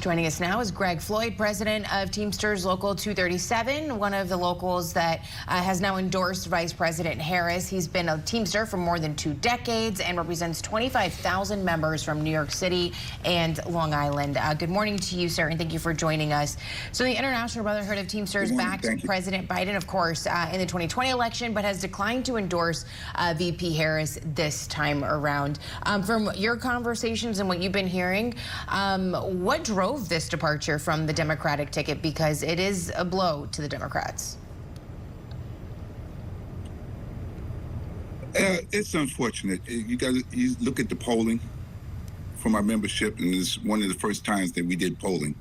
Joining us now is Greg Floyd, president of Teamsters Local 237, one of the locals that has now endorsed Vice President Harris. He's been a Teamster for more than 2 decades and represents 25,000 members from New York City and Long Island. Good morning to you, sir, and thank you for joining us. So the International Brotherhood of Teamsters backed President Biden, of course, in the 2020 election, but has declined to endorse VP Harris this time around. From your conversations and what you've been hearing, what drove this departure from the Democratic ticket, because it is a blow to the Democrats? It's unfortunate. You look at the polling from our membership, and it's one of the first times that we did polling.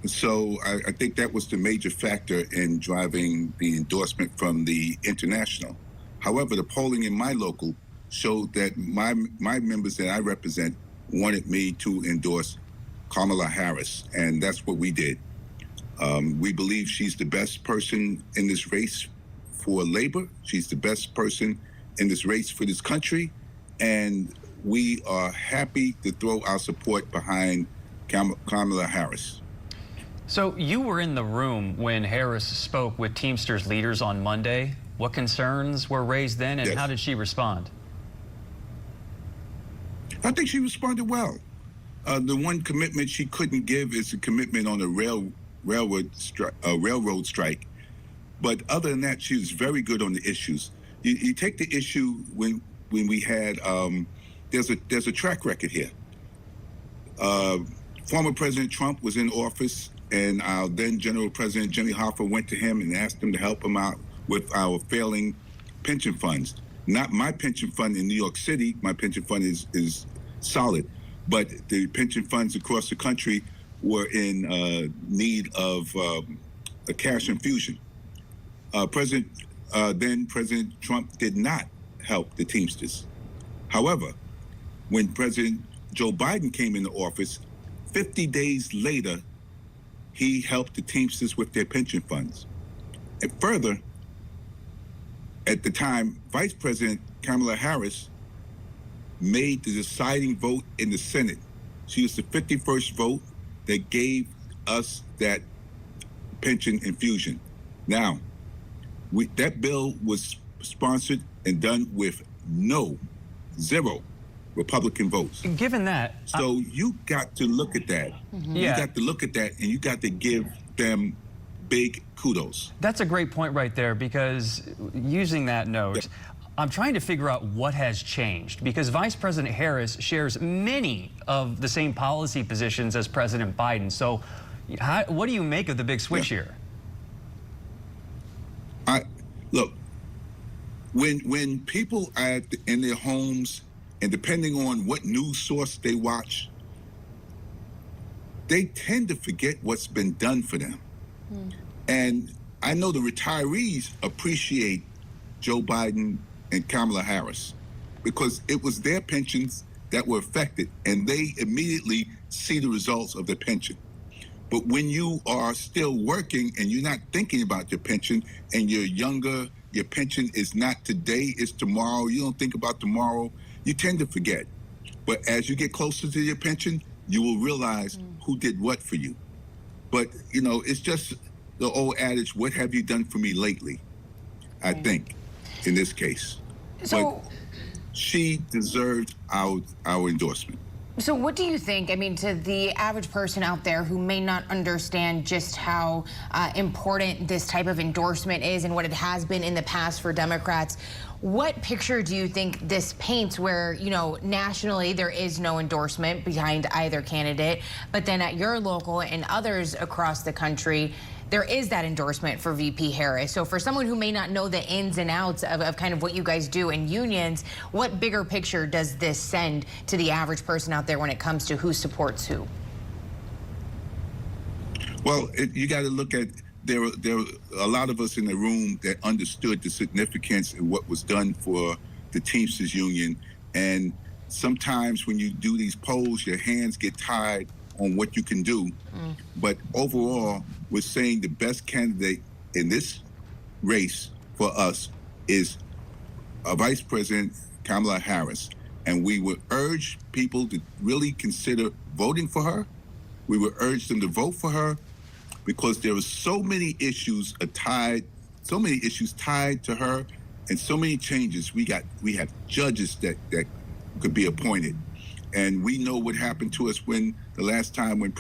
So I think that was the major factor in driving the endorsement from the international. However, the polling in my local showed that my members that I represent wanted me to endorse Kamala Harris, and that's what we did. We believe she's the best person in this race for labor. She's the best person in this race for this country, and we are happy to throw our support behind Kamala Harris. So you were in the room when Harris spoke with Teamsters leaders on Monday. What concerns were raised then, and Yes. how did she respond? I think she responded well. The one commitment she couldn't give is a commitment on a railroad strike. But other than that, she was very good on the issues. You take the issue when we had there's a track record here. Former President Trump was in office, and our then General President Jimmy Hoffa went to him and asked him to help him out with our failing pension funds. Not my pension fund in New York City. My pension fund is solid, but the pension funds across the country were in need of a cash infusion. Then President Trump did not help the Teamsters. However, when President Joe Biden came into office, 50 days later, he helped the Teamsters with their pension funds. And further, at the time, Vice President Kamala Harris made the deciding vote in the Senate. She was the 51st vote that gave us that pension infusion. Now, that bill was sponsored and done with zero Republican votes. Given that, so you got to look at that. Yeah. You got to look at that, and you got to give them big kudos. That's a great point right there, because using that note, I'm trying to figure out what has changed, because Vice President Harris shares many of the same policy positions as President Biden. So what do you make of the big switch here? Look, when people are in their homes, and depending on what news source they watch, they tend to forget what's been done for them. And I know the retirees appreciate Joe Biden and Kamala Harris, because it was their pensions that were affected, and they immediately see the results of their pension. But when you are still working and you're not thinking about your pension, and you're younger, your pension is not today, it's tomorrow, you don't think about tomorrow, you tend to forget. But as you get closer to your pension, you will realize who did what for you. But, you know, it's just the old adage, what have you done for me lately? I think, in this case. So, but she deserved our endorsement. So what do you think, I mean, to the average person out there who may not understand just how important this type of endorsement is and what it has been in the past for Democrats, what picture do you think this paints where, you know, nationally there is no endorsement behind either candidate, but then at your local and others across the country, there is that endorsement for VP Harris? So for someone who may not know the ins and outs of kind of what you guys do in unions, what bigger picture does this send to the average person out there when it comes to who supports who? Well, you got to look at, there were a lot of us in the room that understood the significance and what was done for the Teamsters Union. And sometimes when you do these polls, your hands get tied on what you can do. But overall, we're saying the best candidate in this race for us is Vice President Kamala Harris. And we would urge people to really consider voting for her We would urge them to vote for her because there are so many issues tied to her, and so many changes. We have judges that could be appointed, and we know what happened to us when the last time when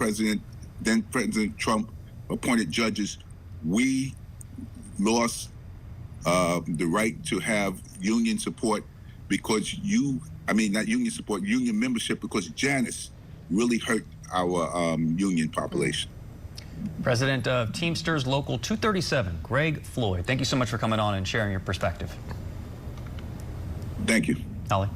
then President Trump appointed judges. We lost the right to have union support because not union support, union membership, because Janice really hurt our union population. President of Teamsters Local 237, Greg Floyd, thank you so much for coming on and sharing your perspective. Thank you. Holly.